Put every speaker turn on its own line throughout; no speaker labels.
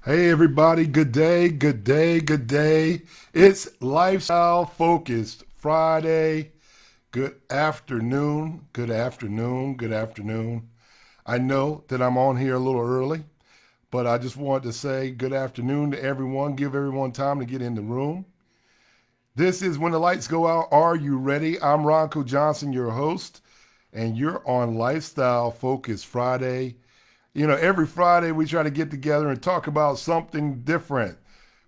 Hey everybody, good day, good day, good day. It's Lifestyle Focused Friday. Good afternoon, good afternoon, good afternoon. I know that I'm on here a little early, but I just wanted to say good afternoon to everyone. Give everyone time to get in the room. This is When the Lights Go Out. Are you ready? I'm Ronco Johnson, your host, and you're on Lifestyle Focused Friday. Every Friday we try to get together and talk about something different.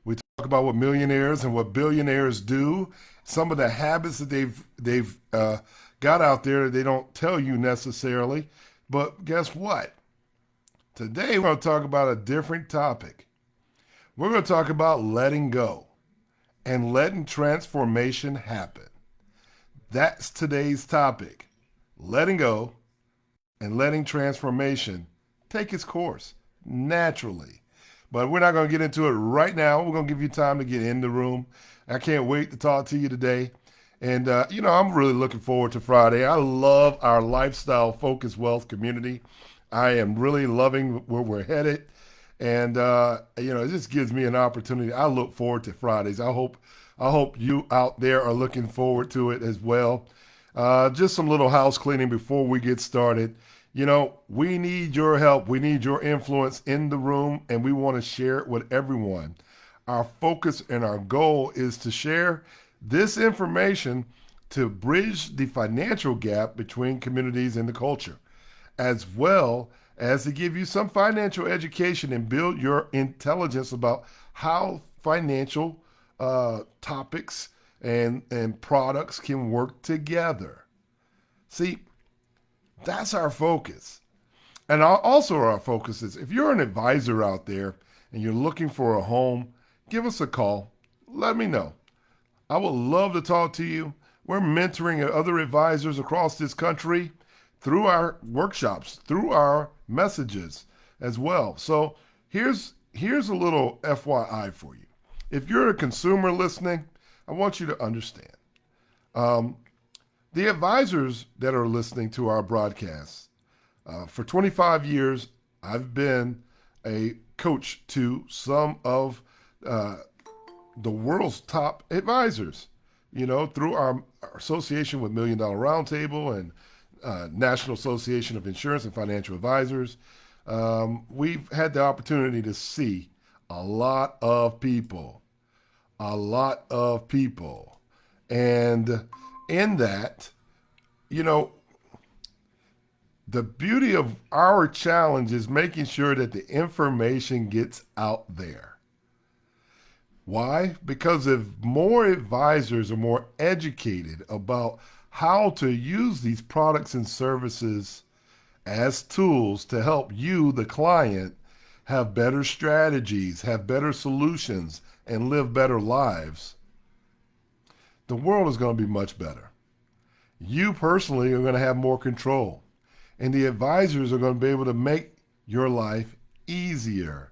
We talk about what millionaires and what billionaires do, some of the habits that they've got out there that they don't tell you necessarily. But guess what? Today we're going to talk about a different topic. We're going to talk about letting go and letting transformation happen. That's today's topic. Letting go and letting transformation take its course naturally. But we're not going to get into it right now. We're going to give you time to get in the room. I can't wait to talk to you today. And, I'm really looking forward to Friday. I love our lifestyle focused wealth community. I am really loving where we're headed. And, it just gives me an opportunity. I look forward to Fridays. I hope you out there are looking forward to it as well. Just some little house cleaning before we get started. We need your help. We need your influence in the room, and we want to share it with everyone. Our focus and our goal is to share this information to bridge the financial gap between communities and the culture, as well as to give you some financial education and build your intelligence about how financial topics and products can work together. See, that's our focus. And also, our focus is if you're an advisor out there and you're looking for a home, give us a call. Let me know. I would love to talk to you. We're mentoring other advisors across this country through our workshops, through our messages as well. So here's a little FYI for you. If you're a consumer listening, I want you to understand. Um, the advisors that are listening to our broadcasts, for 25 years, I've been a coach to some of uh, the world's top advisors, through our association with Million Dollar Roundtable and National Association of Insurance and Financial Advisors. We've had the opportunity to see a lot of people, a lot of people. And in that, you know, the beauty of our challenge is making sure that the information gets out there. Why? Because if more advisors are more educated about how to use these products and services as tools to help you, the client, have better strategies, have better solutions, and live better lives, the world is going to be much better. You personally are going to have more control, and the advisors are going to be able to make your life easier.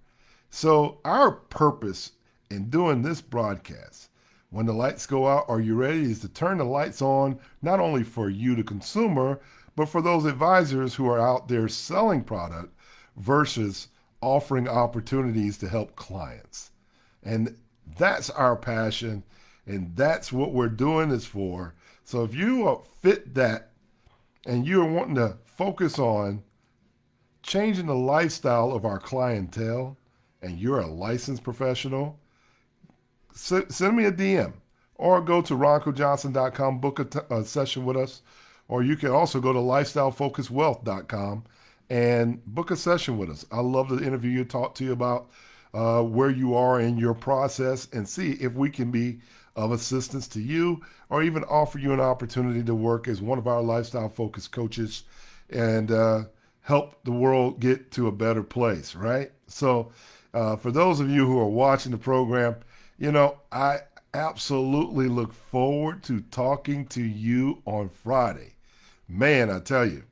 So, our purpose in doing this broadcast, when the lights go out, are you ready? Is to turn the lights on, not only for you, the consumer, but for those advisors who are out there selling product versus offering opportunities to help clients. And that's our passion, and that's what we're doing this for. So if you fit that and you're wanting to focus on changing the lifestyle of our clientele and you're a licensed professional, send me a DM or go to roncojohnson.com, book a session with us, or you can also go to lifestylefocusedwealth.com and book a session with us. I love to interview you, talk to you about where you are in your process, and see if we can be of assistance to you or even offer you an opportunity to work as one of our lifestyle focused coaches and help the world get to a better place, right? So for those of you who are watching the program, I absolutely look forward to talking to you on Friday. Man, I tell you,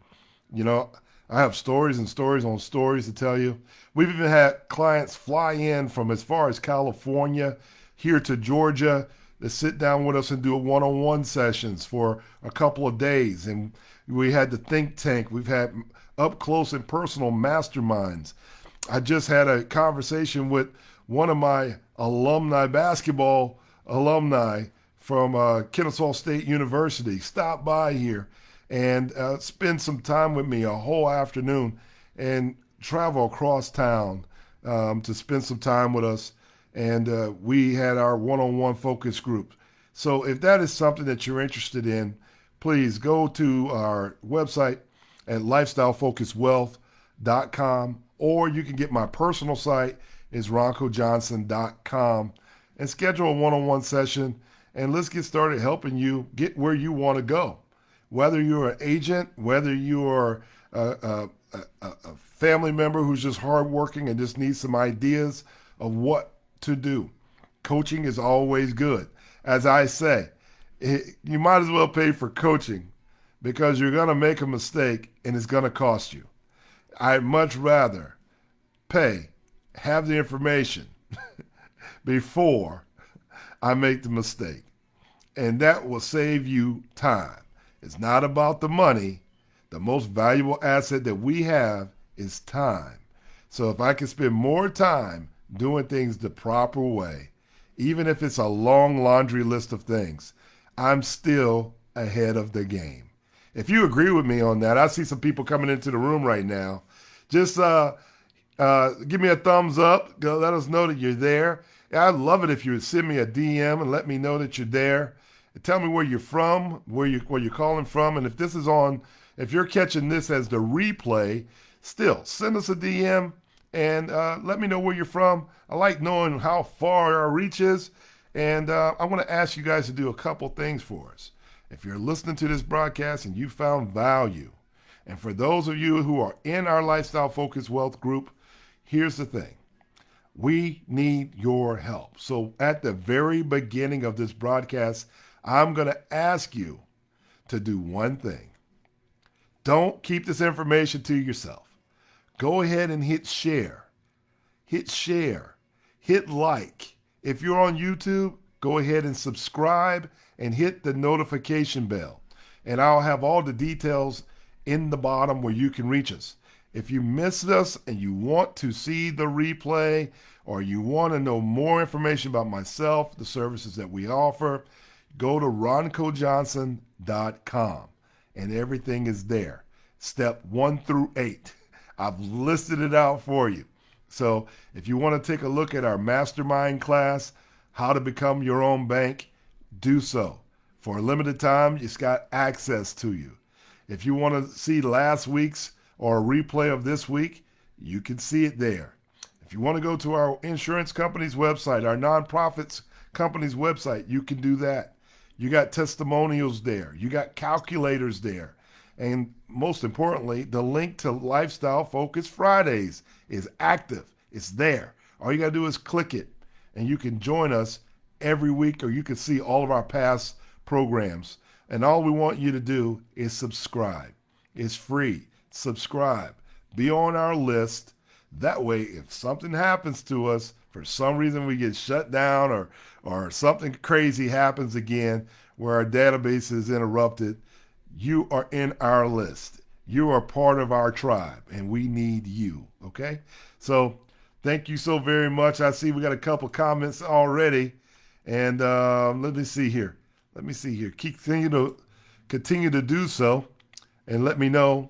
you know, I have stories and stories on stories to tell you. We've even had clients fly in from as far as California here to Georgia to sit down with us and do a one-on-one sessions for a couple of days. And we had the think tank. We've had up close and personal masterminds. I just had a conversation with one of my basketball alumni from Kennesaw State University. Stop by here and spend some time with me a whole afternoon and travel across town to spend some time with us. And we had our one-on-one focus group. So if that is something that you're interested in, please go to our website at lifestylefocuswealth.com, or you can get my personal site is roncojohnson.com and schedule a one-on-one session, and let's get started helping you get where you want to go. Whether you're an agent, whether you're a family member who's just hardworking and just needs some ideas of what to do, coaching is always good. As I say, you might as well pay for coaching because you're going to make a mistake and it's going to cost you. I'd much rather have the information before I make the mistake. And that will save you time. It's not about the money. The most valuable asset that we have is time. So if I can spend more time doing things the proper way, even if it's a long laundry list of things, I'm still ahead of the game. If you agree with me on that, I see some people coming into the room right now. Just give me a thumbs up. Let us know that you're there. I'd love it if you would send me a DM and let me know that you're there. Tell me where you're from, where you're calling from, and if you're catching this as the replay, still send us a DM and let me know where you're from. I like knowing how far our reach is, and I want to ask you guys to do a couple things for us. If you're listening to this broadcast and you found value, and for those of you who are in our Lifestyle Focus Wealth group, here's the thing. We need your help. So at the very beginning of this broadcast, I'm going to ask you to do one thing. Don't keep this information to yourself. Go ahead and hit share. Hit like. If you're on YouTube, go ahead and subscribe and hit the notification bell. And I'll have all the details in the bottom where you can reach us. If you missed us and you want to see the replay, or you want to know more information about myself, the services that we offer, go to roncojohnson.com and everything is there. Step 1 through 8. I've listed it out for you. So if you want to take a look at our mastermind class, how to become your own bank, do so. For a limited time, it's got access to you. If you want to see last week's or a replay of this week, you can see it there. If you want to go to our insurance company's website, our nonprofits company's website, you can do that. You got testimonials there. You got calculators there. And most importantly, the link to Lifestyle Focus Fridays is active. It's there. All you got to do is click it, and you can join us every week, or you can see all of our past programs. And all we want you to do is subscribe. It's free. Subscribe. Be on our list. That way, if something happens to us, for some reason we get shut down or something crazy happens again where our database is interrupted, you are in our list. You are part of our tribe, and we need you, okay? So thank you so very much. I see we got a couple comments already, and let me see here. Continue to do so, and let me know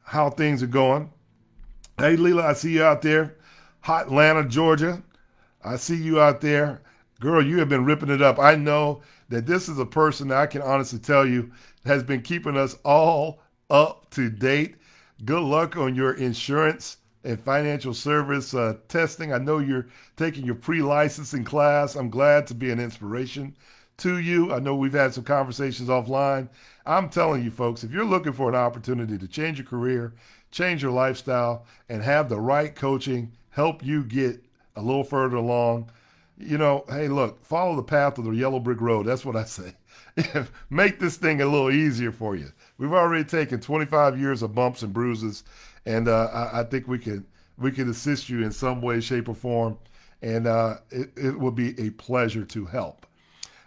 how things are going. Hey, Leela, I see you out there. Hot Atlanta, Georgia. I see you out there. Girl, you have been ripping it up. I know that this is a person that I can honestly tell you has been keeping us all up to date. Good luck on your insurance and financial service testing. I know you're taking your pre-licensing class. I'm glad to be an inspiration to you. I know we've had some conversations offline. I'm telling you, folks, if you're looking for an opportunity to change your career, change your lifestyle, and have the right coaching help you get a little further along, hey, look, follow the path of the yellow brick road. That's what I say. Make this thing a little easier for you. We've already taken 25 years of bumps and bruises, and I think we can assist you in some way, shape, or form, and it will be a pleasure to help.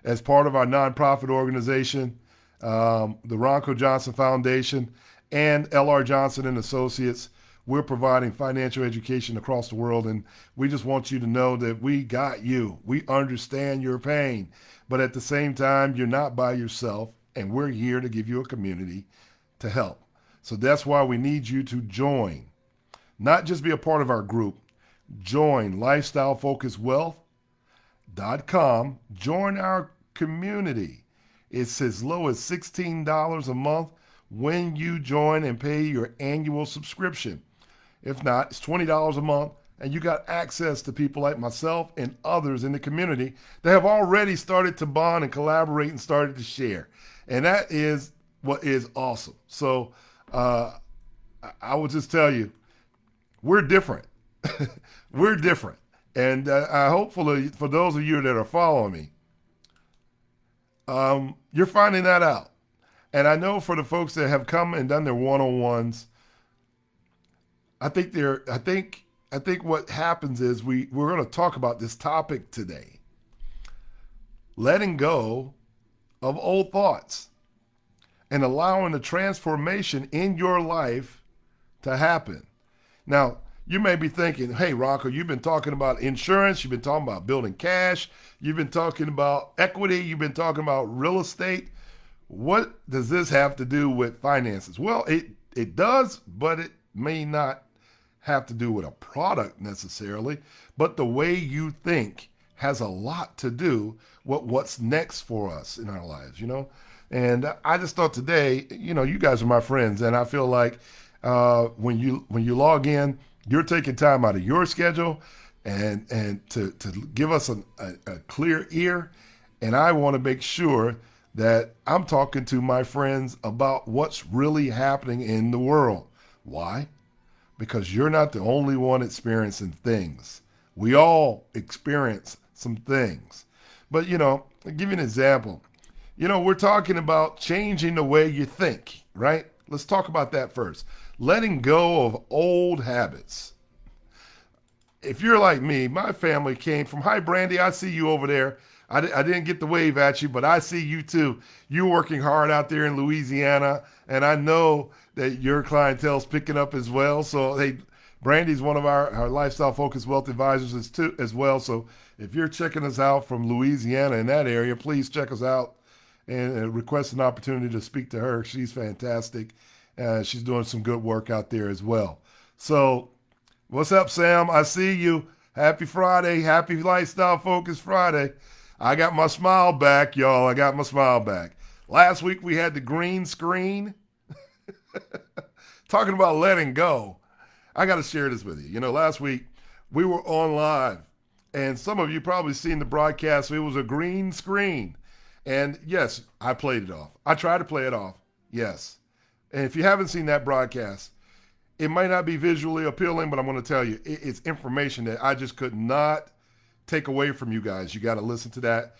As part of our nonprofit organization, the Ronco Johnson Foundation and L.R. Johnson and Associates, we're providing financial education across the world, and we just want you to know that we got you. We understand your pain, but at the same time, you're not by yourself, and we're here to give you a community to help. So that's why we need you to join, not just be a part of our group. Join lifestylefocuswealth.com. Join our community. It's as low as $16 a month when you join and pay your annual subscription. If not, it's $20 a month, and you got access to people like myself and others in the community that have already started to bond and collaborate and started to share. And that is what is awesome. So I would just tell you, we're different. We're different. And I hopefully, for those of you that are following me, you're finding that out. And I know for the folks that have come and done their one-on-ones, I think what happens is we're going to talk about this topic today. Letting go of old thoughts and allowing the transformation in your life to happen. Now, you may be thinking, hey, Ronco, you've been talking about insurance, you've been talking about building cash, you've been talking about equity, you've been talking about real estate. What does this have to do with finances? Well, it does, but it may not have to do with a product necessarily, but the way you think has a lot to do with what's next for us in our lives, And I just thought today, you guys are my friends, and I feel like when you log in, you're taking time out of your schedule and to give us a clear ear, and I want to make sure that I'm talking to my friends about what's really happening in the world. Why? Because you're not the only one experiencing things. We all experience some things. But, I'll give you an example. We're talking about changing the way you think, right? Let's talk about that first. Letting go of old habits. If you're like me, my family came from, hi, Brandy, I see you over there. I didn't get to wave at you, but I see you too. You're working hard out there in Louisiana, and I know that your clientele's picking up as well. So, hey, Brandy's one of our Lifestyle Focused Wealth Advisors as well. So if you're checking us out from Louisiana in that area, please check us out and request an opportunity to speak to her. She's fantastic. She's doing some good work out there as well. So what's up, Sam? I see you. Happy Friday. Happy Lifestyle Focused Friday. I got my smile back, y'all. I got my smile back. Last week we had the green screen. Talking about letting go. I got to share this with you. Last week we were on live, and some of you probably seen the broadcast. It was a green screen. And yes, I played it off. I tried to play it off. Yes. And if you haven't seen that broadcast, it might not be visually appealing, but I'm going to tell you, it's information that I just could not take away from you guys. You got to listen to that.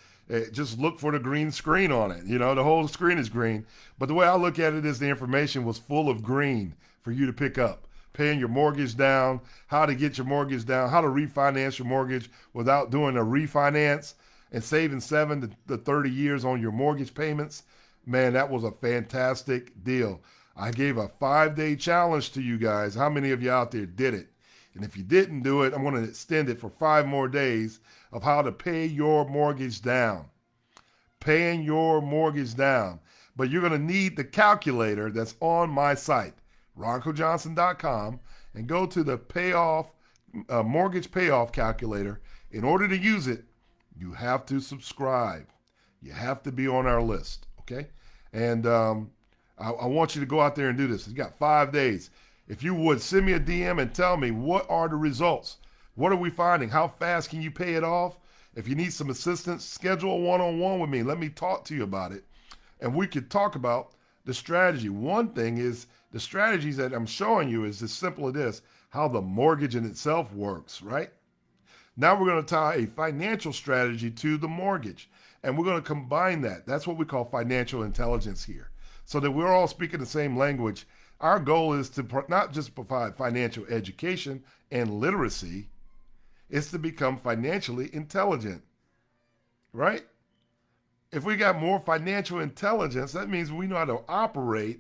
Just look for the green screen on it. The whole screen is green. But the way I look at it is the information was full of green for you to pick up. Paying your mortgage down, how to get your mortgage down, how to refinance your mortgage without doing a refinance, and saving 7 to 30 years on your mortgage payments. Man, that was a fantastic deal. I gave a 5-day challenge to you guys. How many of you out there did it? And if you didn't do it, I'm going to extend it for 5 more days of how to pay your mortgage down. Paying your mortgage down. But you're going to need the calculator that's on my site, roncojohnson.com, and go to the mortgage payoff calculator. In order to use it, you have to subscribe. You have to be on our list, okay? And I want you to go out there and do this. You got 5 days. If you would, send me a DM and tell me, what are the results? What are we finding? How fast can you pay it off? If you need some assistance, schedule a one-on-one with me. Let me talk to you about it. And we could talk about the strategy. One thing is the strategies that I'm showing you is as simple as this, how the mortgage in itself works, right? Now we're going to tie a financial strategy to the mortgage, and we're going to combine that. That's what we call financial intelligence here, so that we're all speaking the same language. Our goal is to not just provide financial education and literacy, it's to become financially intelligent, right? If we got more financial intelligence, that means we know how to operate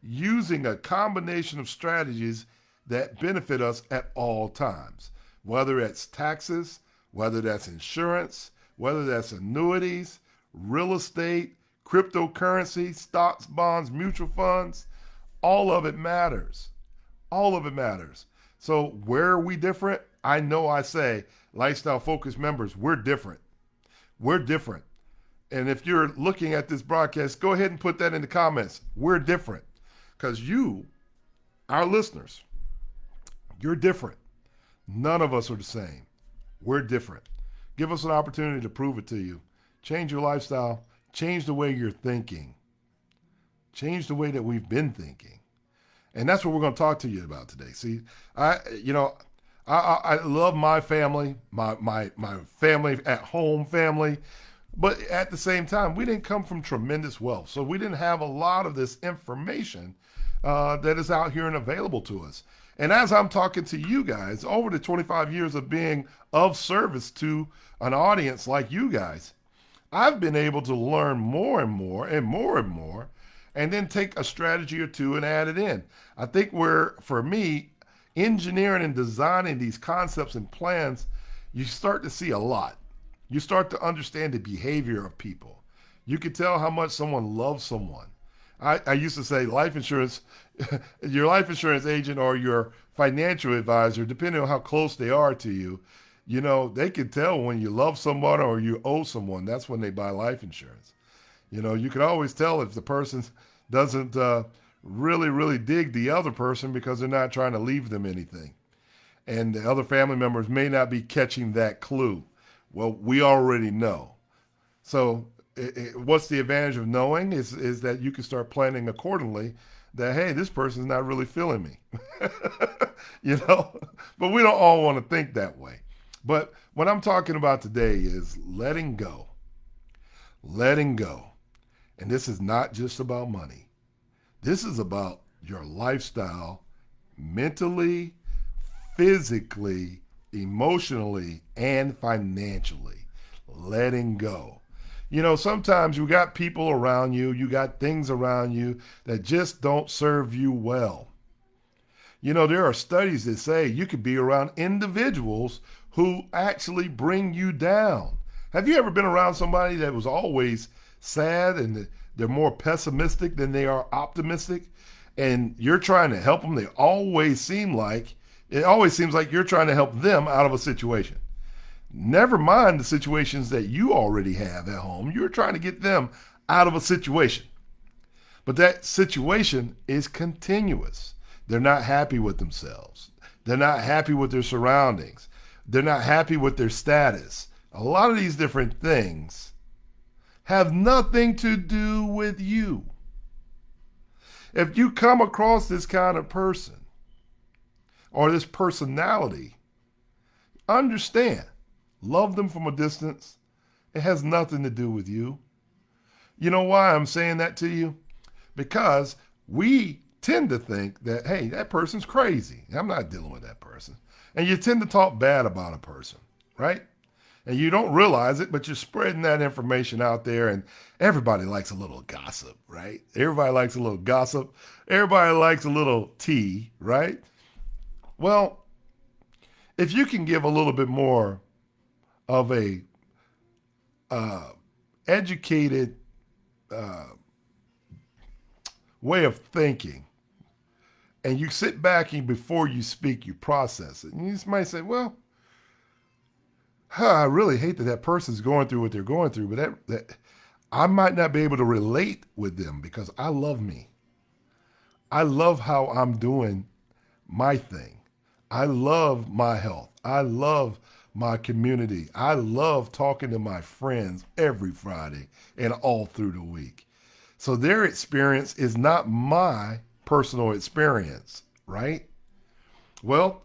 using a combination of strategies that benefit us at all times, whether it's taxes, whether that's insurance, whether that's annuities, real estate, cryptocurrency, stocks, bonds, mutual funds. All of it matters. All of it matters. So where are we different? I know I say lifestyle focused members, we're different. We're different. And if you're looking at this broadcast, go ahead and put that in the comments. We're different. Because you, our listeners, you're different. None of us are the same. We're different. Give us an opportunity to prove it to you. Change your lifestyle. Change the way you're thinking. Change the way that we've been thinking. And that's what we're going to talk to you about today. See, I love my family, my family at home family. But at the same time, we didn't come from tremendous wealth. So we didn't have a lot of this information that is out here and available to us. And as I'm talking to you guys, over the 25 years of being of service to an audience like you guys, I've been able to learn more and more and more and more, and then take a strategy or two and add it in. I think for me, engineering and designing these concepts and plans, you start to see a lot. You start to understand the behavior of people. You can tell how much someone loves someone. I used to say life insurance, your life insurance agent or your financial advisor, depending on how close they are to you, they can tell when you love someone or you owe someone. That's when they buy life insurance. You can always tell if the person doesn't really, really dig the other person because they're not trying to leave them anything. And the other family members may not be catching that clue. Well, we already know. So what's the advantage of knowing is that you can start planning accordingly that, hey, this person's not really feeling me. But we don't all want to think that way. But what I'm talking about today is letting go. Letting go. And this is not just about money. This is about your lifestyle, mentally, physically, emotionally, and financially. Letting go. Sometimes you got people around you, you got things around you that just don't serve you well. There are studies that say you could be around individuals who actually bring you down. Have you ever been around somebody that was always sad and they're more pessimistic than they are optimistic, and you're trying to help them? It always seems like you're trying to help them out of a situation. Never mind the situations that you already have at home. You're trying to get them out of a situation. But that situation is continuous. They're not happy with themselves. They're not happy with their surroundings. They're not happy with their status. A lot of these different things have nothing to do with you. If you come across this kind of person or this personality, understand. Love them from a distance. It has nothing to do with you. You know why I'm saying that to you? Because we tend to think that, hey, that person's crazy. I'm not dealing with that person. And you tend to talk bad about a person, right? And you don't realize it, but you're spreading that information out there, and everybody likes a little gossip, right? Everybody likes a little gossip. Everybody likes a little tea, right? Well, if you can give a little bit more of a educated way of thinking, and you sit back and before you speak, you process it. And you might say, well, I really hate that person's going through what they're going through, but that I might not be able to relate with them because I love me. I love how I'm doing my thing. I love my health. I love my community. I love talking to my friends every Friday and all through the week. So their experience is not my personal experience, right? Well,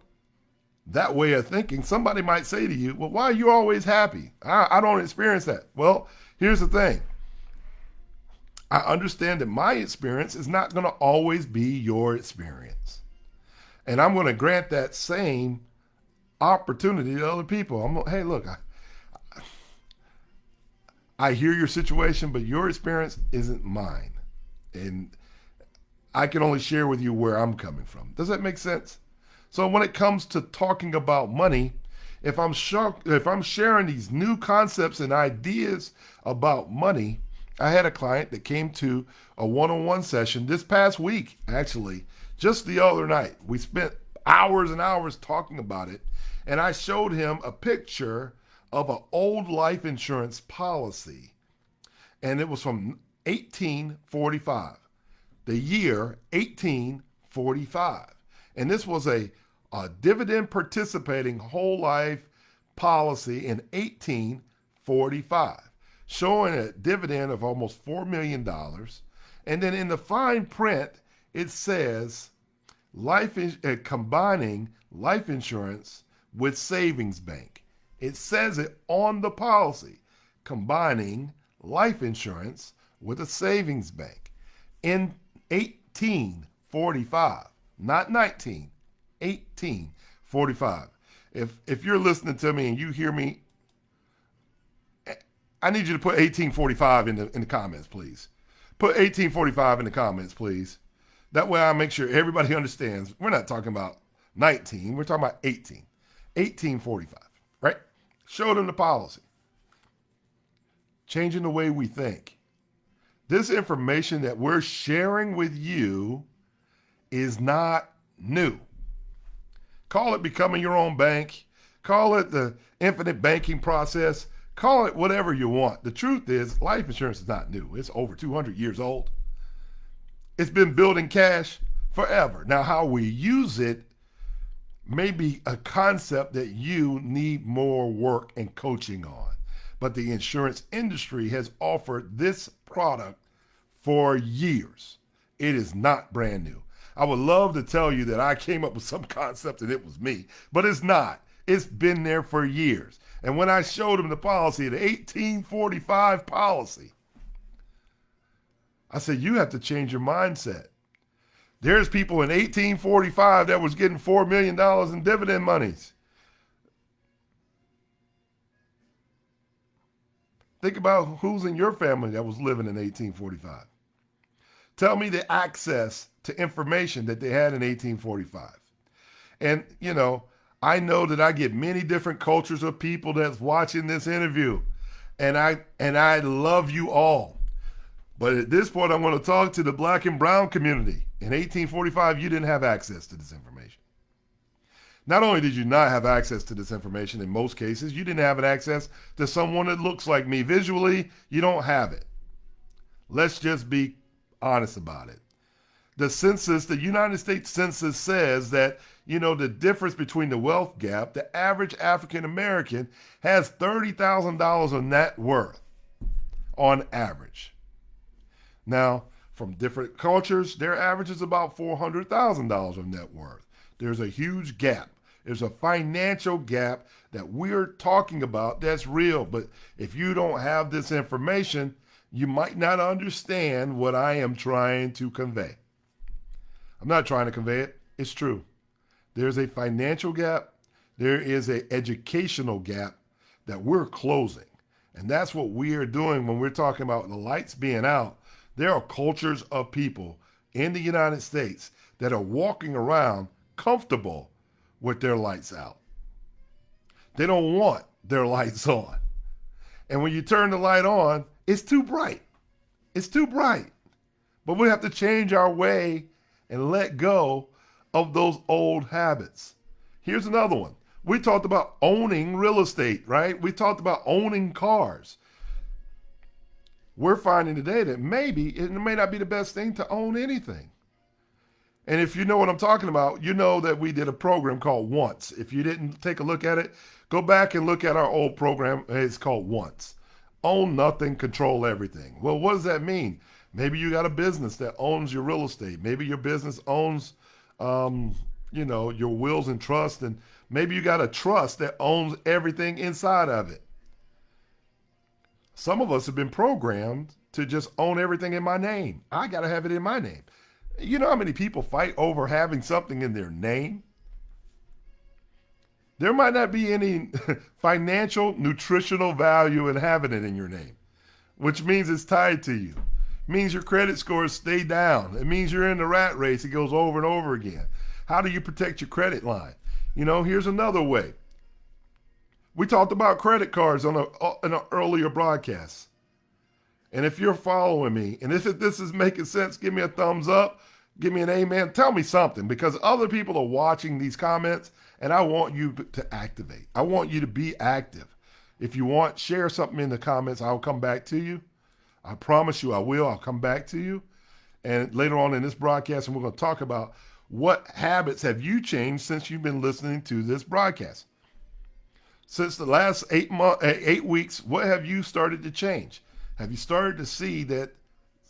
that way of thinking, somebody might say to you, well, why are you always happy? I don't experience that. Well, here's the thing. I understand that my experience is not going to always be your experience. And I'm going to grant that same opportunity to other people. Hey, look, I hear your situation, but your experience isn't mine. And I can only share with you where I'm coming from. Does that make sense? So when it comes to talking about money, if I'm sharing these new concepts and ideas about money, I had a client that came to a one-on-one session this past week, actually, just the other night. We spent hours and hours talking about it, and I showed him a picture of an old life insurance policy, and it was from 1845, the year 1845. And this was a dividend participating whole life policy in 1845, showing a dividend of almost $4 million. And then in the fine print, it says combining life insurance with savings bank. It says it on the policy, combining life insurance with a savings bank in 1845, not 19, 1845. If you're listening to me and you hear me, I need you to put 1845 in the comments, please. Put 1845 in the comments, please. That way I make sure everybody understands. We're not talking about 19. We're talking about 18. 1845, right? Show them the policy. Changing the way we think. This information that we're sharing with you is not new. Call it becoming your own bank. Call it the infinite banking process. Call it whatever you want. The truth is, life insurance is not new. It's over 200 years old. It's been building cash forever. Now, how we use it may be a concept that you need more work and coaching on. But the insurance industry has offered this product for years. It is not brand new. I would love to tell you that I came up with some concept and it was me, but it's not. It's been there for years. And when I showed him the policy, the 1845 policy, I said, you have to change your mindset. There's people in 1845 that was getting $4 million in dividend monies. Think about who's in your family that was living in 1845. Tell me the access to information that they had in 1845. And, I know that I get many different cultures of people that's watching this interview. And I love you all. But at this point, I want to talk to the black and brown community. In 1845, you didn't have access to this information. Not only did you not have access to this information, in most cases, you didn't have access to someone that looks like me. Visually, you don't have it. Let's just be honest about it. The United States Census says that, the difference between the wealth gap, the average African American has $30,000 of net worth on average. Now, from different cultures, their average is about $400,000 of net worth. There's a huge gap. There's a financial gap that we're talking about that's real. But if you don't have this information, you might not understand what I am trying to convey. I'm not trying to convey it. It's true. There's a financial gap. There is an educational gap that we're closing. And that's what we are doing when we're talking about the lights being out. There are cultures of people in the United States that are walking around comfortable with their lights out. They don't want their lights on. And when you turn the light on, it's too bright. It's too bright. But we have to change our way and let go of those old habits. Here's another one. We talked about owning real estate, right? We talked about owning cars. We're finding today that maybe it may not be the best thing to own anything. And if you know what I'm talking about, you know that we did a program called Once. If you didn't take a look at it, go back and look at our old program. It's called Once. Own nothing, control everything. Well, what does that mean? Maybe you got a business that owns your real estate. Maybe your business owns, your wills and trust. And maybe you got a trust that owns everything inside of it. Some of us have been programmed to just own everything in my name. I got to have it in my name. You know how many people fight over having something in their name? There might not be any financial, nutritional value in having it in your name, which means it's tied to you. It means your credit scores stay down. It means you're in the rat race. It goes over and over again. How do you protect your credit line? Here's another way. We talked about credit cards in an earlier broadcast. And if you're following me, and if this is making sense, give me a thumbs up, give me an amen, tell me something, because other people are watching these comments, and I want you to activate. I want you to be active. If you want, share something in the comments. I'll come back to you. I promise you I will. I'll come back to you. And later on in this broadcast, and we're going to talk about what habits have you changed since you've been listening to this broadcast. Since the last 8 weeks, what have you started to change? Have you started to see that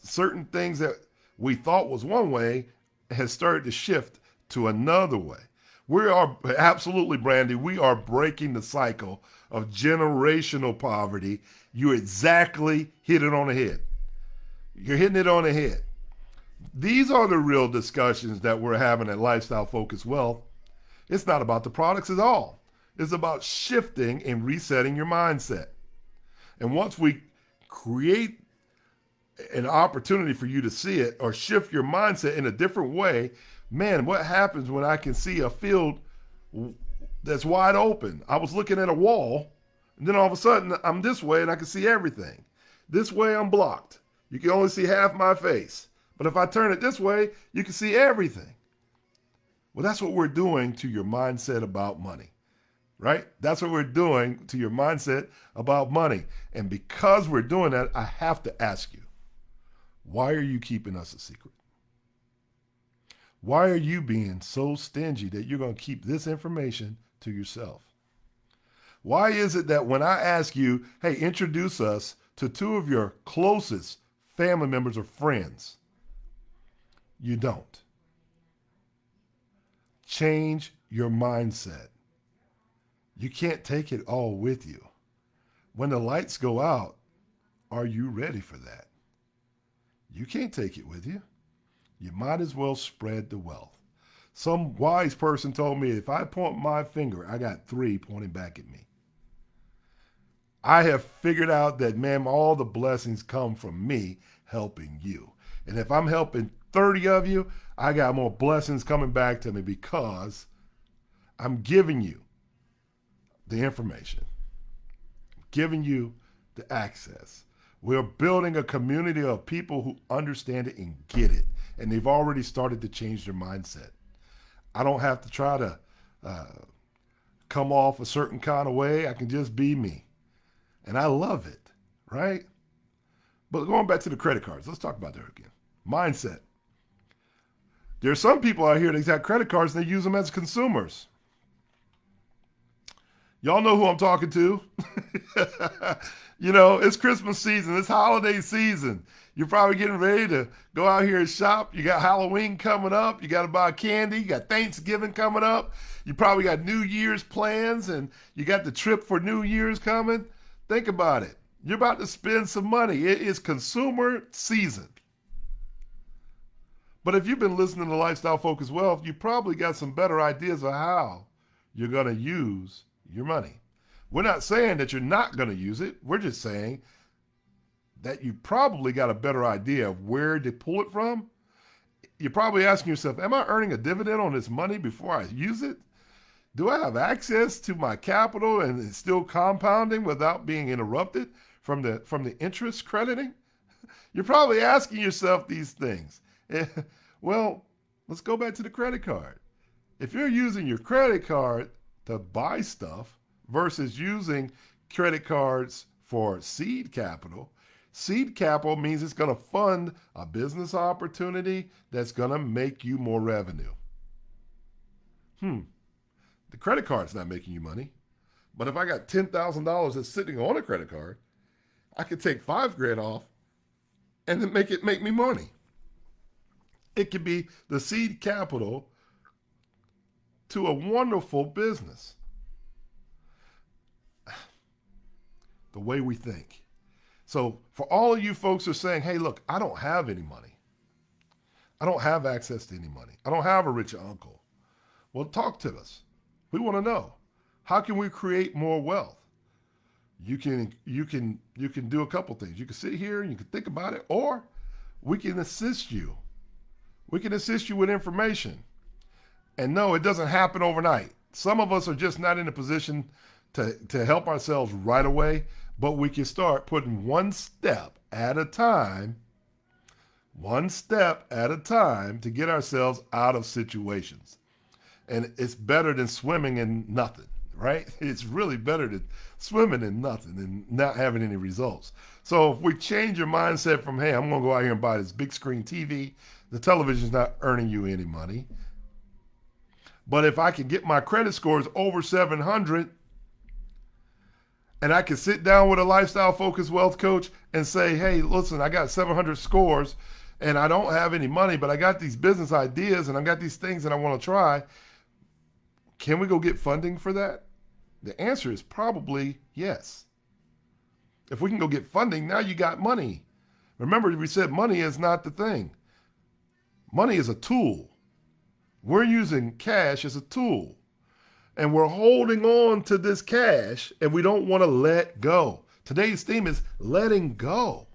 certain things that we thought was one way has started to shift to another way? We are absolutely, Brandy, we are breaking the cycle of generational poverty. You exactly hit it on the head. You're hitting it on the head. These are the real discussions that we're having at Lifestyle Focused Wealth. It's not about the products at all. It's about shifting and resetting your mindset. And once we create an opportunity for you to see it or shift your mindset in a different way, man, what happens when I can see a field that's wide open? I was looking at a wall, and then all of a sudden I'm this way and I can see everything. This way I'm blocked. You can only see half my face. But if I turn it this way, you can see everything. Well, that's what we're doing to your mindset about money, right? That's what we're doing to your mindset about money. And because we're doing that, I have to ask you, why are you keeping us a secret? Why are you being so stingy that you're going to keep this information to yourself? Why is it that when I ask you, hey, introduce us to two of your closest family members or friends, you don't? Change your mindset. You can't take it all with you. When the lights go out, are you ready for that? You can't take it with you. You might as well spread the wealth. Some wise person told me if I point my finger, I got 3 pointing back at me. I have figured out that, man, all the blessings come from me helping you. And if I'm helping 30 of you, I got more blessings coming back to me because I'm giving you the information, I'm giving you the access. We're building a community of people who understand it and get it. And they've already started to change their mindset. I don't have to try to come off a certain kind of way. I can just be me. And I love it, right? But going back to the credit cards, let's talk about that again. Mindset. There's some people out here that got credit cards and they use them as consumers. Y'all know who I'm talking to. It's Christmas season. It's holiday season. You're probably getting ready to go out here and shop. You got Halloween coming up. You got to buy candy. You got Thanksgiving coming up. You probably got New Year's plans, and you got the trip for New Year's coming. Think about it. You're about to spend some money. It is consumer season. But if you've been listening to Lifestyle Focused Wealth, you probably got some better ideas of how you're going to use your money. We're not saying that you're not going to use it. We're just saying that you probably got a better idea of where to pull it from. You're probably asking yourself, am I earning a dividend on this money before I use it? Do I have access to my capital and it's still compounding without being interrupted from the interest crediting? You're probably asking yourself these things. Well, let's go back to the credit card. If you're using your credit card to buy stuff versus using credit cards for seed capital means it's going to fund a business opportunity that's going to make you more revenue. The credit card's not making you money. But if I got $10,000 that's sitting on a credit card, I could take $5,000 off and then make me money. It could be the seed capital to a wonderful business. The way we think. So for all of you folks who are saying, hey, look, I don't have any money. I don't have access to any money. I don't have a rich uncle. Well, talk to us. We want to know, how can we create more wealth? You can do a couple things. You can sit here and you can think about it, or we can assist you. We can assist you with information. And no, it doesn't happen overnight. Some of us are just not in a position to help ourselves right away, but we can start putting one step at a time to get ourselves out of situations. And it's better than swimming in nothing, right? It's really better than swimming in nothing and not having any results. So if we change your mindset from, hey, I'm going to go out here and buy this big screen TV, the television's not earning you any money. But if I can get my credit scores over 700 and I can sit down with a lifestyle focused wealth coach and say, hey, listen, I got 700 scores and I don't have any money, but I got these business ideas and I got these things that I want to try. Can we go get funding for that? The answer is probably yes. If we can go get funding, now you got money. Remember, we said money is not the thing. Money is a tool. We're using cash as a tool. And we're holding on to this cash and we don't want to let go. Today's theme is letting go.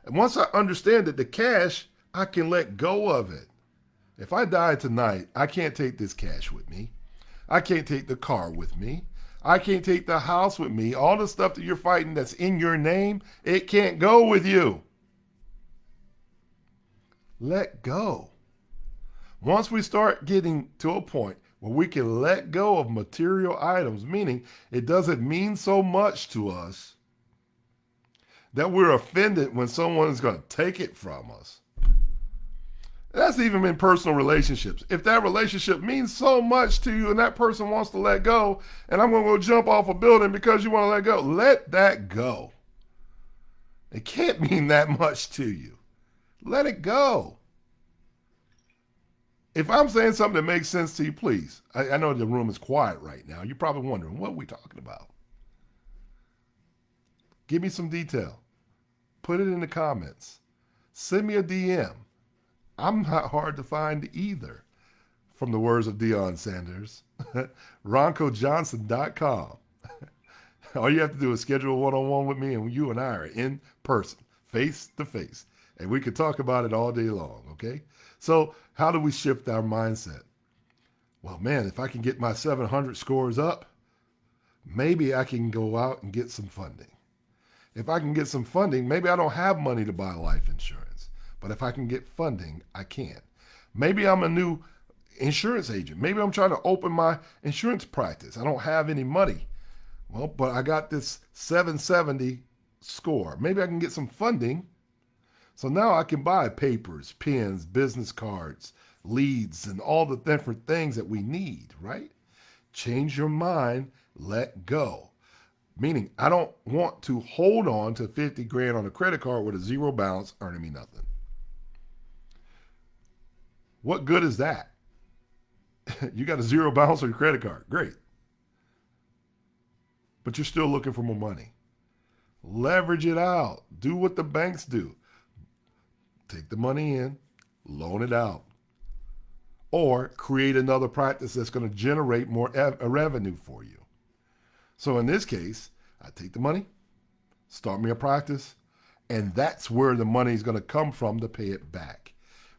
And once I understand that the cash, I can let go of it. If I die tonight, I can't take this cash with me. I can't take the car with me. I can't take the house with me. All the stuff that you're fighting that's in your name, it can't go with you. Let go. Once we start getting to a point where we can let go of material items, meaning it doesn't mean so much to us that we're offended when someone is going to take it from us. That's even in personal relationships. If that relationship means so much to you and that person wants to let go, and I'm going to go jump off a building because you want to let go, let that go. It can't mean that much to you. Let it go. If I'm saying something that makes sense to you, please. I know the room is quiet right now. You're probably wondering, what are we talking about? Give me some detail. Put it in the comments. Send me a DM. I'm not hard to find either. From the words of Deion Sanders, RoncoJohnson.com. All you have to do is schedule a one-on-one with me, and you and I are in person, face to face. And we could talk about it all day long, okay? So how do we shift our mindset? Well, man, if I can get my 700 scores up, maybe I can go out and get some funding. If I can get some funding, maybe I don't have money to buy life insurance. But if I can get funding, I can. Maybe I'm a new insurance agent. Maybe I'm trying to open my insurance practice. I don't have any money. Well, but I got this 770 score. Maybe I can get some funding. So now I can buy papers, pens, business cards, leads, and all the different things that we need, right? Change your mind, let go. Meaning I don't want to hold on to 50 grand on a credit card with a zero balance earning me nothing. What good is that? You got a zero balance on your credit card. Great. But you're still looking for more money. Leverage it out. Do what the banks do. Take the money in, loan it out. Or create another practice that's going to generate more revenue for you. So in this case, I take the money, start me a practice, and that's where the money is going to come from to pay it back.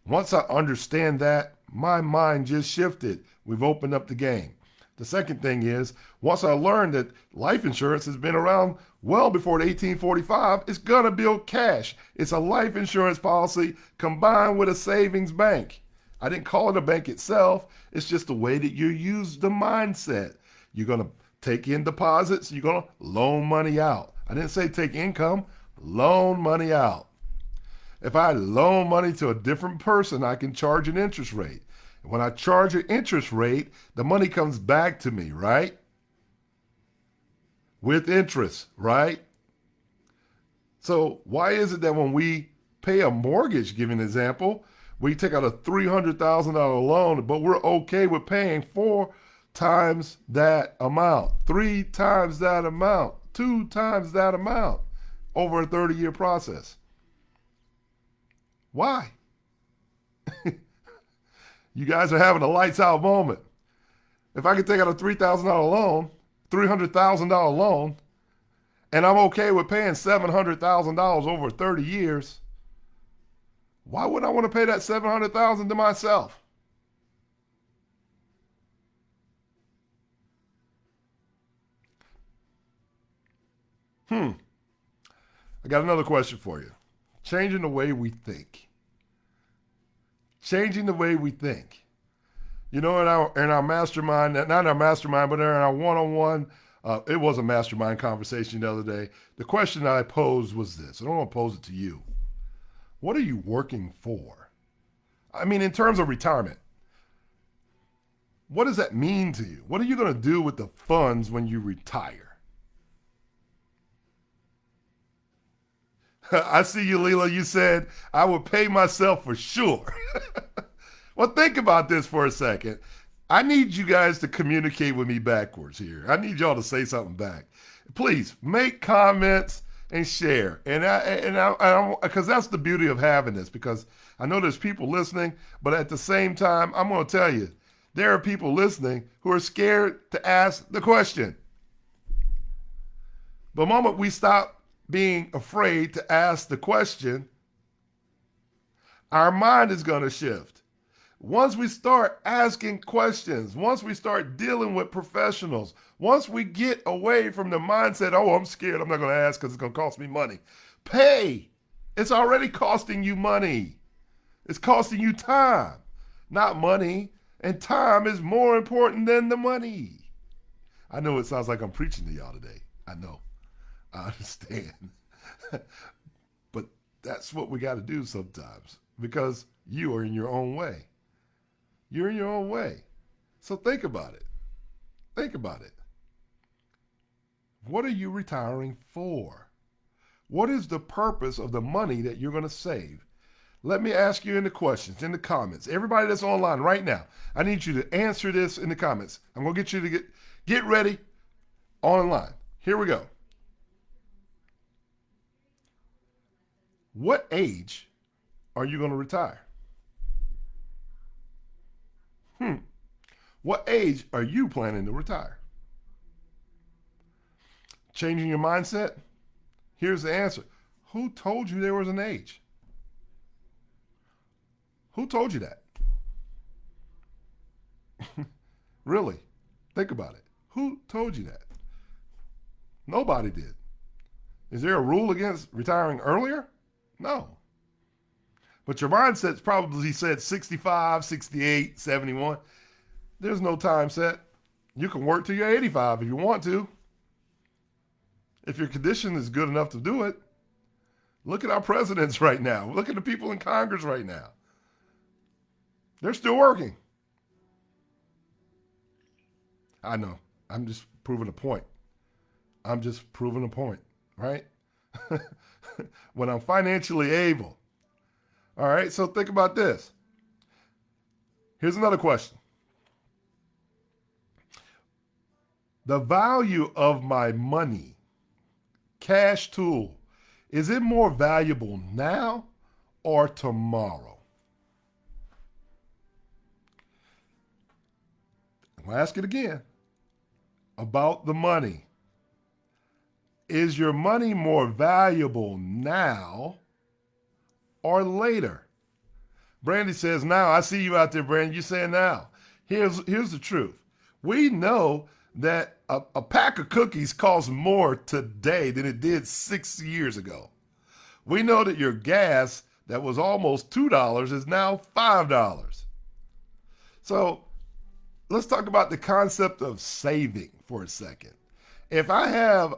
Once I understand that, my mind just shifted. We've opened up the game. The second thing is, once I learned that life insurance has been around well before 1845, it's going to build cash. It's a life insurance policy combined with a savings bank. I didn't call it a bank itself. It's just the way that you use the mindset. You're going to take in deposits. You're going to loan money out. I didn't say take income, loan money out. If I loan money to a different person, I can charge an interest rate. When I charge an interest rate, the money comes back to me, right? With interest, right? So why is it that when we pay a mortgage, give an example, we take out a $300,000 loan, but we're okay with paying 4 times that amount, 3 times that amount, 2 times that amount over a 30-year process? Why? You guys are having a lights out moment. If I could take out a $3,000 loan, $300,000 loan, and I'm okay with paying $700,000 over 30 years, why would I want to pay that $700,000 to myself? Hmm. I got another question for you. Changing the way we think. Changing the way we think. You know, in our mastermind, not our mastermind, but in our one-on-one, it was a mastermind conversation the other day. The question that I posed was this. I don't want to pose it to you. What are you working for? I mean, in terms of retirement, what does that mean to you? What are you going to do with the funds when you retire? I see you, Leela. You said, I would pay myself for sure. Well, think about this for a second. I need you guys to communicate with me backwards here. I need y'all to say something back. Please make comments and share. Because that's the beauty of having this, because I know there's people listening, but at the same time, I'm going to tell you, there are people listening who are scared to ask the question. The moment we stop being afraid to ask the question, our mind is going to shift. Once we start asking questions, once we start dealing with professionals, once we get away from the mindset, oh, I'm scared, I'm not going to ask because it's going to cost me money. Pay. It's already costing you money. It's costing you time, not money. And time is more important than the money. I know it sounds like I'm preaching to y'all today. I know. I understand. But that's what we got to do sometimes, because you are in your own way. You're in your own way. So think about it. Think about it. What are you retiring for? What is the purpose of the money that you're going to save? Let me ask you in the questions, in the comments. Everybody that's online right now, I need you to answer this in the comments. I'm going to get you to get ready online. Here we go. What age are you going to retire? What age are you planning to retire? Changing your mindset? Here's the answer. Who told you there was an age? Who told you that? Really? Think about it. Who told you that? Nobody did. Is there a rule against retiring earlier? No. But your mindset's probably said 65, 68, 71. There's no time set. You can work till you're 85 if you want to. If your condition is good enough to do it. Look at our presidents right now. Look at the people in Congress right now. They're still working. I know. I'm just proving a point. I'm just proving a point, right? When I'm financially able. All right, so think about this. Here's another question. The value of my money, cash tool, is it more valuable now or tomorrow? I'll ask it again. About the money. Is your money more valuable now or later? Brandy says now. I see you out there, Brandy. You saying now. Here's the truth. We know that a pack of cookies costs more today than it did 6 years ago. We know that your gas that was almost $2 is now $5. So let's talk about the concept of saving for a second. If I have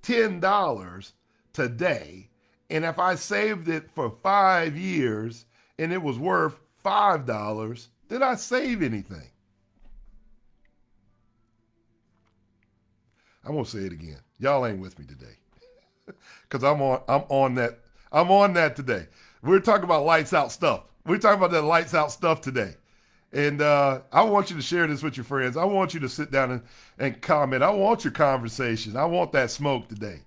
$10 today, and if I saved it for 5 years and it was worth $5, did I save anything? I'm gonna say it again. Y'all ain't with me today, because I'm on that today. We're talking about lights out stuff. We're talking about that lights out stuff today. And I want you to share this with your friends. I want you to sit down and comment. I want your conversation. I want that smoke today.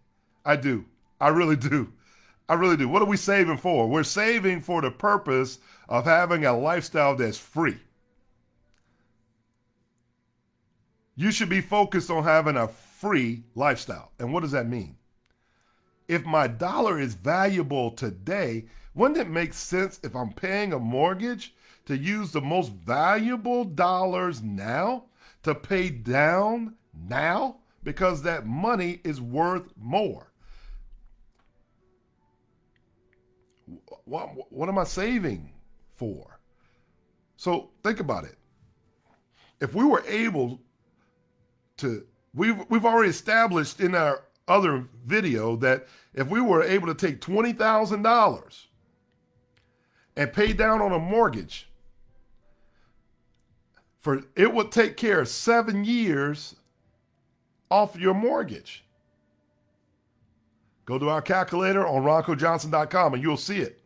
I do. I really do. I really do. What are we saving for? We're saving for the purpose of having a lifestyle that's free. You should be focused on having a free lifestyle. And what does that mean? If my dollar is valuable today, wouldn't it make sense, if I'm paying a mortgage, to use the most valuable dollars now to pay down now? Because that money is worth more. what am I saving for? So think about it. If we were able to, we've already established in our other video that if we were able to take $20,000 and pay down on a mortgage, it would take care of 7 years off your mortgage. Go to our calculator on roncojohnson.com and you'll see it.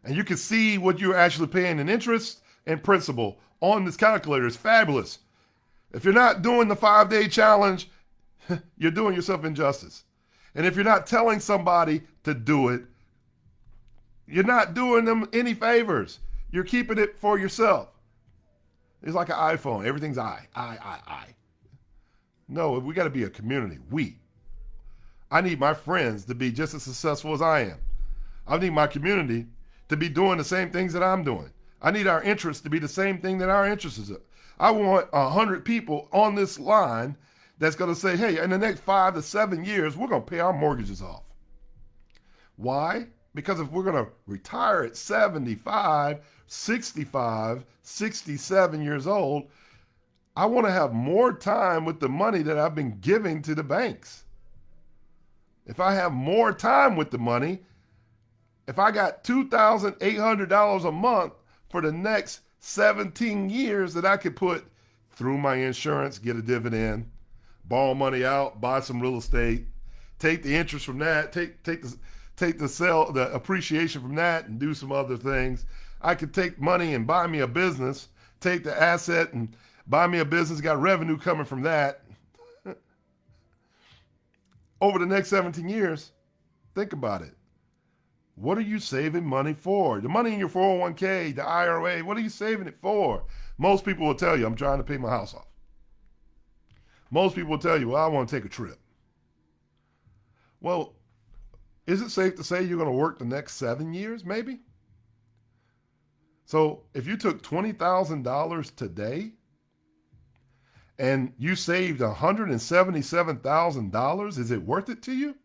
And you can see what you're actually paying in interest and principal on this calculator. It's fabulous. If you're not doing the 5-day challenge, you're doing yourself injustice. And if you're not telling somebody to do it, you're not doing them any favors. You're keeping it for yourself. It's like an iPhone. Everything's I. No, we got to be a community. I need my friends to be just as successful as I am. I need my community to be doing the same things that I'm doing. I need our interests to be the same thing that our interests are. I want 100 people on this line that's going to say, hey, in the next 5 to 7 years, we're going to pay our mortgages off. Why? Because if we're going to retire at 75, 65, 67 years old, I want to have more time with the money that I've been giving to the banks. If I have more time with the money, if I got $2,800 a month for the next 17 years that I could put through my insurance, get a dividend, borrow money out, buy some real estate, take the interest from that, take the appreciation from that and do some other things. I could take money and buy me a business, take the asset and buy me a business, got revenue coming from that. Over the next 17 years, think about it. What are you saving money for? The money in your 401k, the IRA, what are you saving it for? Most people will tell you, I'm trying to pay my house off. Most people will tell you, well, I want to take a trip. Well, is it safe to say you're going to work the next 7 years, maybe? So if you took $20,000 today and you saved $177,000, is it worth it to you?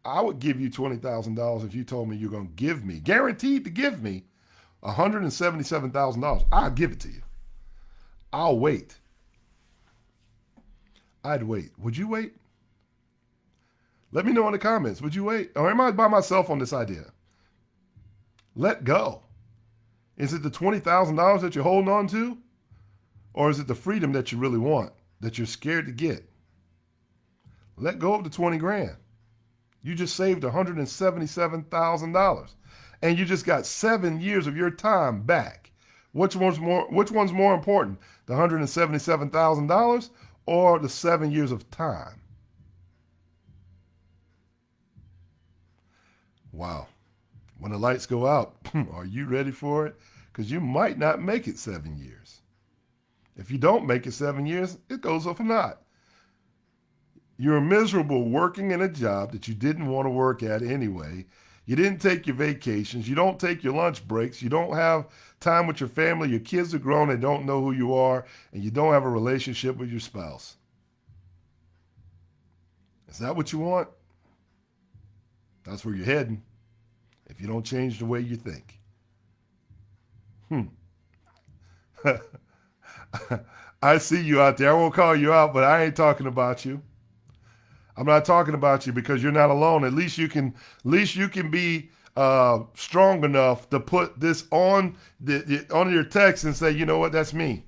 I would give you $20,000 if you told me you're going to give me, guaranteed to give me, $177,000. I'll give it to you. I'll wait. I'd wait. Would you wait? Let me know in the comments. Would you wait? Or am I by myself on this idea? Let go. Is it the $20,000 that you're holding on to? Or is it the freedom that you really want, that you're scared to get? Let go of the 20 grand. You just saved $177,000. And you just got 7 years of your time back. Which one's more important? The $177,000 or the 7 years of time? Wow. When the lights go out, are you ready for it? Because you might not make it 7 years. If you don't make it 7 years, it goes off or not. You're miserable working in a job that you didn't want to work at anyway. You didn't take your vacations. You don't take your lunch breaks. You don't have time with your family. Your kids are grown. They don't know who you are. And you don't have a relationship with your spouse. Is that what you want? That's where you're heading if you don't change the way you think. I see you out there. I won't call you out, but I ain't talking about you. I'm not talking about you because you're not alone. At least you can be strong enough to put this on your text and say, you know what, that's me.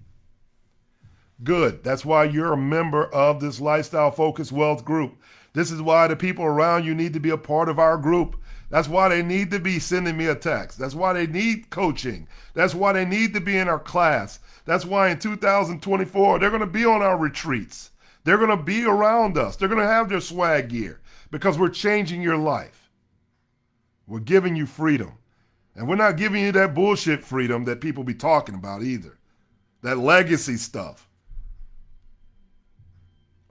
Good. That's why you're a member of this Lifestyle Focused Wealth group. This is why the people around you need to be a part of our group. That's why they need to be sending me a text. That's why they need coaching. That's why they need to be in our class. That's why in 2024, they're going to be on our retreats. They're going to be around us. They're going to have their swag gear because we're changing your life. We're giving you freedom. And we're not giving you that bullshit freedom that people be talking about either. That legacy stuff.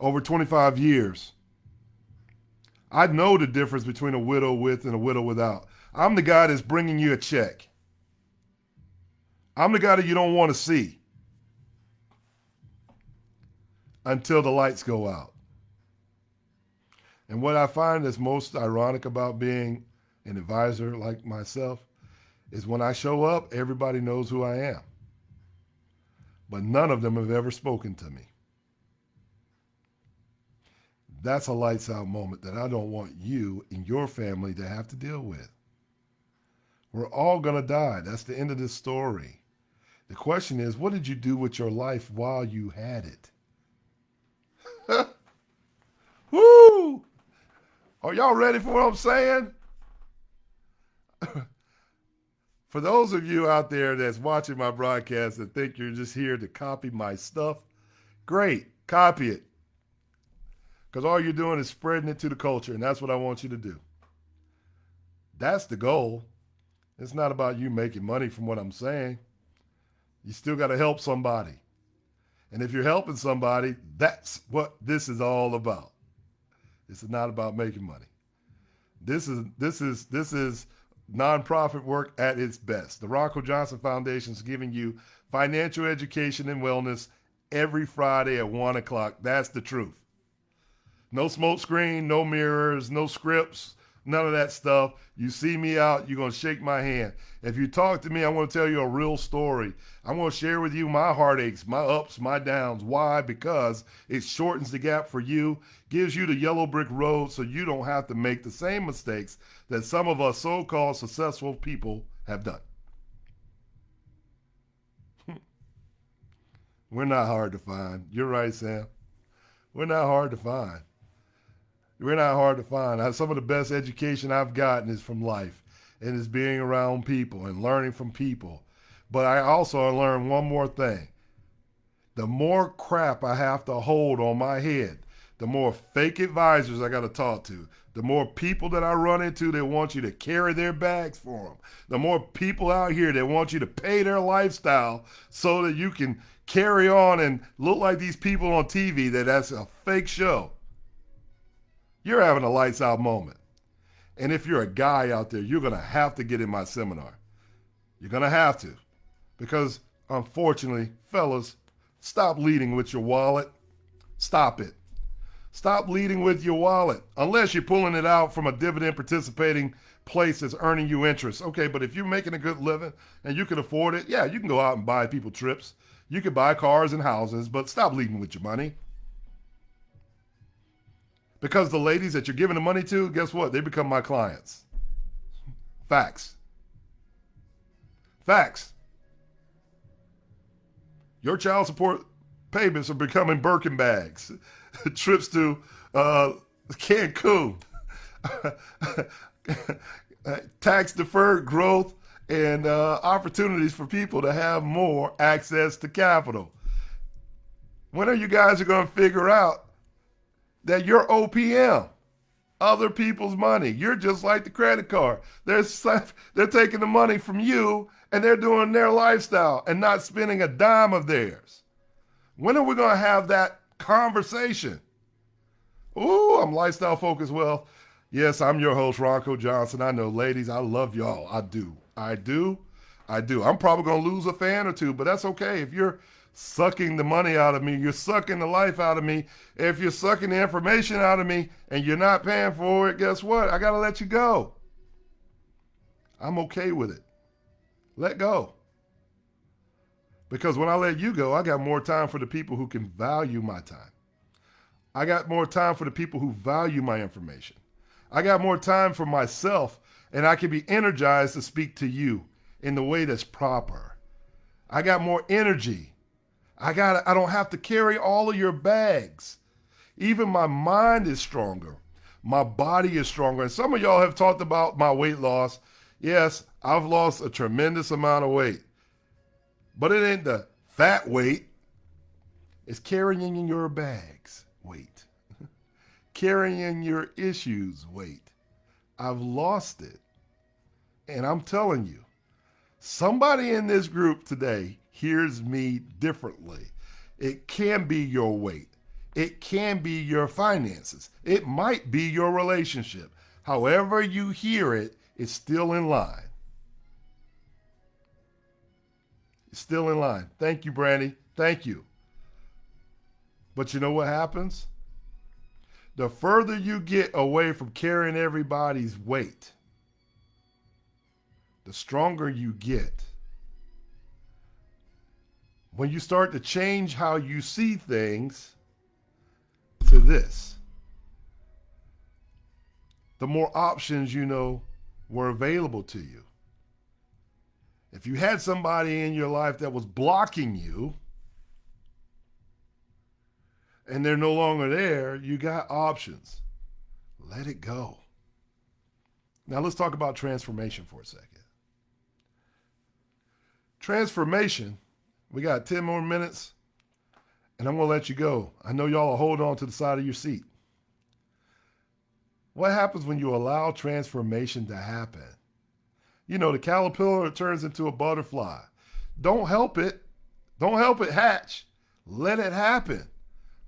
Over 25 years. I know the difference between a widow with and a widow without. I'm the guy that's bringing you a check. I'm the guy that you don't want to see until the lights go out. And what I find is most ironic about being an advisor like myself is when I show up, everybody knows who I am. But none of them have ever spoken to me. That's a lights out moment that I don't want you and your family to have to deal with. We're all going to die. That's the end of this story. The question is, what did you do with your life while you had it? Woo! Are y'all ready for what I'm saying? For those of you out there that's watching my broadcast and think you're just here to copy my stuff, great, copy it. Because all you're doing is spreading it to the culture, and that's what I want you to do. That's the goal. It's not about you making money from what I'm saying. You still got to help somebody. And if you're helping somebody, that's what this is all about. This is not about making money. This is nonprofit work at its best. The Ronco Johnson Foundation is giving you financial education and wellness every Friday at 1 o'clock. That's the truth. No smoke screen, no mirrors, no scripts, none of that stuff. You see me out, you're going to shake my hand. If you talk to me, I want to tell you a real story. I'm going to share with you my heartaches, my ups, my downs. Why? Because it shortens the gap for you, gives you the yellow brick road so you don't have to make the same mistakes that some of us so-called successful people have done. We're not hard to find. You're right, Sam. We're not hard to find. We're not hard to find. Some of the best education I've gotten is from life, and it's being around people and learning from people. But I also learned one more thing. The more crap I have to hold on my head, the more fake advisors I got to talk to, the more people that I run into that want you to carry their bags for them, the more people out here that want you to pay their lifestyle so that you can carry on and look like these people on TV that's a fake show. You're having a lights out moment. And if you're a guy out there, you're going to have to get in my seminar. You're going to have to. Because unfortunately, fellas, stop leading with your wallet. Stop it. Stop leading with your wallet. Unless you're pulling it out from a dividend participating place that's earning you interest. Okay, but if you're making a good living and you can afford it, yeah, you can go out and buy people trips. You can buy cars and houses, but stop leading with your money. Because the ladies that you're giving the money to, guess what? They become my clients. Facts. Facts. Your child support payments are becoming Birkin bags. Trips to Cancun. Tax deferred growth and opportunities for people to have more access to capital. When are you guys going to figure out that you're OPM, other people's money? You're just like the credit card. They're taking the money from you and they're doing their lifestyle and not spending a dime of theirs. When are we going to have that conversation? Ooh, I'm lifestyle focused. Well, yes, I'm your host, Ronco Johnson. I know, ladies, I love y'all. I do. I'm probably going to lose a fan or two, but that's okay. If you're sucking the money out of me, you're sucking the life out of me. If you're sucking the information out of me and you're not paying for it, guess what? I got to let you go. I'm okay with it. Let go. Because when I let you go, I got more time for the people who can value my time. I got more time for the people who value my information. I got more time for myself, and I can be energized to speak to you in the way that's proper. I got more energy. I don't have to carry all of your bags. Even my mind is stronger. My body is stronger. And some of y'all have talked about my weight loss. Yes, I've lost a tremendous amount of weight. But it ain't the fat weight. It's carrying your bags weight. Carrying your issues weight. I've lost it. And I'm telling you, somebody in this group today hears me differently. It can be your weight. It can be your finances. It might be your relationship. However you hear it, it's still in line. It's still in line. Thank you, Brandy. Thank you. But you know what happens? The further you get away from carrying everybody's weight, the stronger you get. When you start to change how you see things to this, the more options were available to you. If you had somebody in your life that was blocking you and they're no longer there, you got options. Let it go. Now let's talk about transformation for a second. Transformation, we got 10 more minutes and I'm going to let you go. I know y'all are holding on to the side of your seat. What happens when you allow transformation to happen? The caterpillar turns into a butterfly. Don't help it. Don't help it hatch. Let it happen.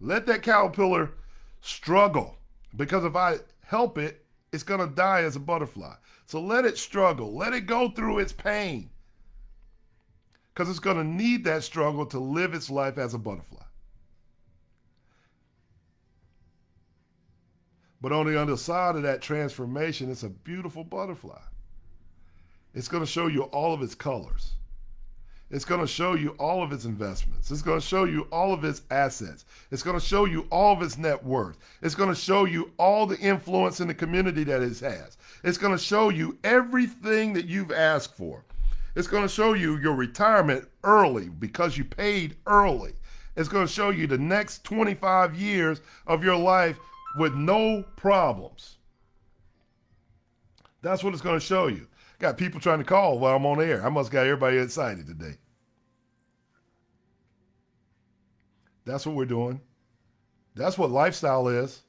Let that caterpillar struggle. Because if I help it, it's going to die as a butterfly. So let it struggle. Let it go through its pain. Because it's going to need that struggle to live its life as a butterfly. But on the other side of that transformation, it's a beautiful butterfly. It's going to show you all of its colors. It's going to show you all of its investments. It's going to show you all of its assets. It's going to show you all of its net worth. It's going to show you all the influence in the community that it has. It's going to show you everything that you've asked for. It's going to show you your retirement early because you paid early. It's going to show you the next 25 years of your life with no problems. That's what it's going to show you. Got people trying to call while I'm on air. I must got everybody excited today. That's what we're doing. That's what lifestyle is.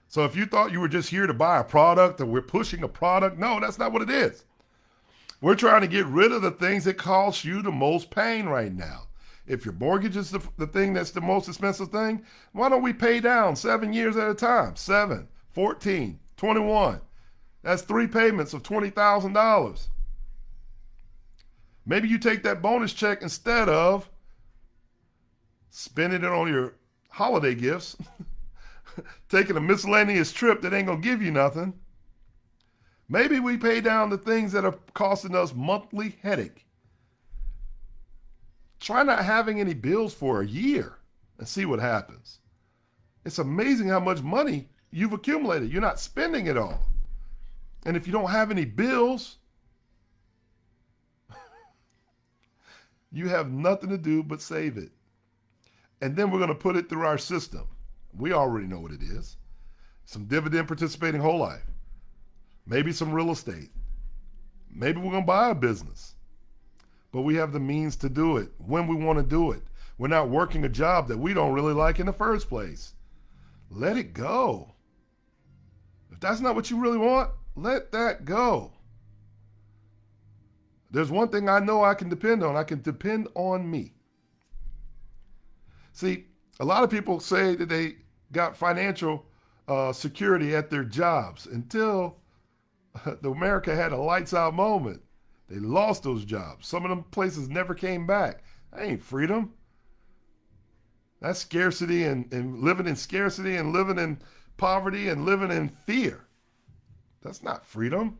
So if you thought you were just here to buy a product or we're pushing a product, no, that's not what it is. We're trying to get rid of the things that cause you the most pain right now. If your mortgage is the thing that's the most expensive thing, why don't we pay down 7 years at a time? 7, 14, 21. That's 3 payments of $20,000. Maybe you take that bonus check instead of spending it on your holiday gifts, taking a miscellaneous trip that ain't going to give you nothing. Maybe we pay down the things that are costing us monthly headache. Try not having any bills for a year and see what happens. It's amazing how much money you've accumulated. You're not spending it all. And if you don't have any bills, you have nothing to do but save it. And then we're going to put it through our system. We already know what it is. Some dividend participating whole life. Maybe some real estate. Maybe we're going to buy a business. But we have the means to do it when we want to do it. We're not working a job that we don't really like in the first place. Let it go. If that's not what you really want, let that go. There's one thing I know I can depend on. I can depend on me. See, a lot of people say that they got financial security at their jobs until the America had a lights out moment. They lost those jobs. Some of them places never came back. That ain't freedom. That's scarcity and living in scarcity and living in poverty and living in fear. That's not freedom.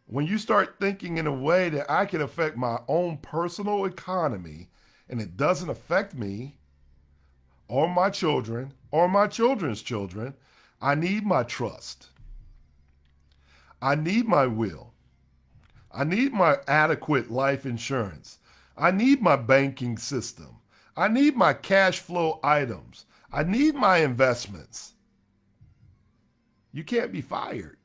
When you start thinking in a way that I can affect my own personal economy and it doesn't affect me or my children or my children's children, I need my trust. I need my will. I need my adequate life insurance. I need my banking system. I need my cash flow items. I need my investments. You can't be fired.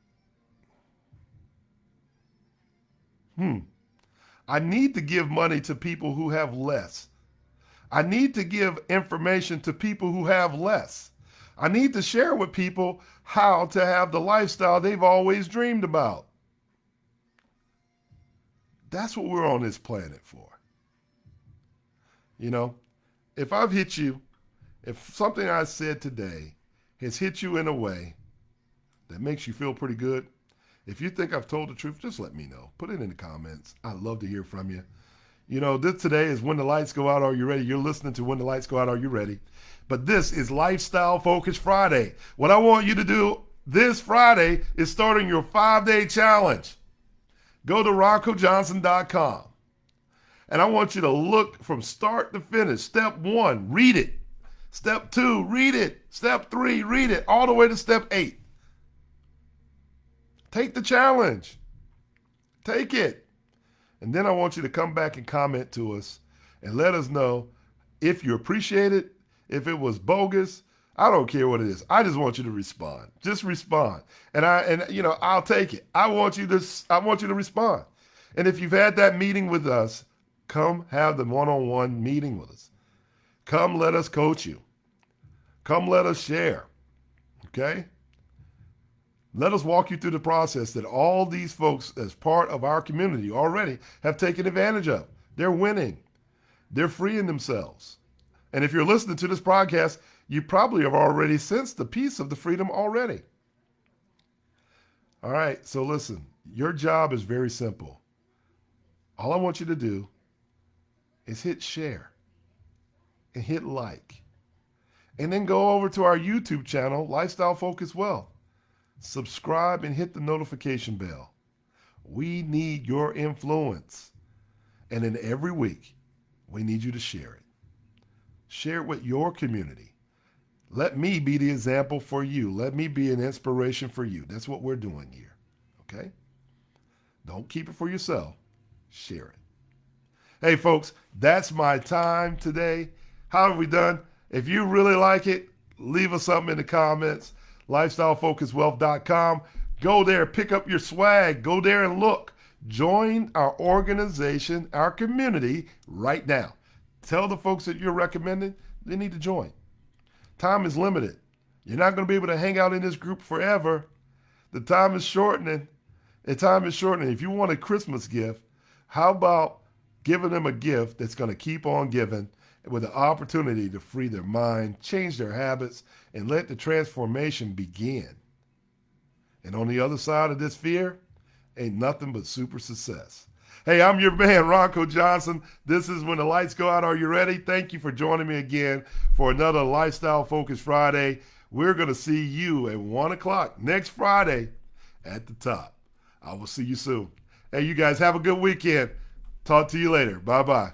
I need to give money to people who have less. I need to give information to people who have less. I need to share with people how to have the lifestyle they've always dreamed about. That's what we're on this planet for. You know, if I've hit you, if something I said today has hit you in a way that makes you feel pretty good, if you think I've told the truth, just let me know. Put it in the comments. I'd love to hear from you. This today is When the Lights Go Out, Are You Ready? You're listening to When the Lights Go Out, Are You Ready? But this is Lifestyle Focus Friday. What I want you to do this Friday is starting your 5-day challenge. Go to roncojohnson.com. And I want you to look from start to finish. Step 1, read it. Step 2, read it. Step 3, read it. All the way to step 8. Take the challenge. Take it. And then I want you to come back and comment to us and let us know if you appreciate it, if it was bogus. I don't care what it is. I just want you to respond. Just respond. And I'll take it. I want you to respond. And if you've had that meeting with us, come have the one-on-one meeting with us. Come let us coach you. Come let us share. Okay? Let us walk you through the process that all these folks as part of our community already have taken advantage of. They're winning. They're freeing themselves. And if you're listening to this podcast, you probably have already sensed the piece of the freedom already. All right, so listen, your job is very simple. All I want you to do is hit share and hit like. And then go over to our YouTube channel, Lifestyle Focus Wealth. Subscribe and hit the notification bell. We need your influence. And then every week, we need you to share it. Share it with your community. Let me be the example for you. Let me be an inspiration for you. That's what we're doing here. Okay? Don't keep it for yourself. Share it. Hey, folks, that's my time today. How have we done? If you really like it, leave us something in the comments. LifestyleFocusWealth.com. Go there, pick up your swag. Go there and look. Join our organization, our community right now. Tell the folks that you're recommending they need to join. Time is limited. You're not going to be able to hang out in this group forever. The time is shortening. If you want a Christmas gift, how about giving them a gift that's going to keep on giving with the opportunity to free their mind, change their habits, and let the transformation begin. And on the other side of this fear, ain't nothing but super success. Hey, I'm your man, Ronco Johnson. This is When the Lights Go Out. Are you ready? Thank you for joining me again for another Lifestyle Focus Friday. We're going to see you at 1 o'clock next Friday at the top. I will see you soon. Hey, you guys have a good weekend. Talk to you later. Bye-bye.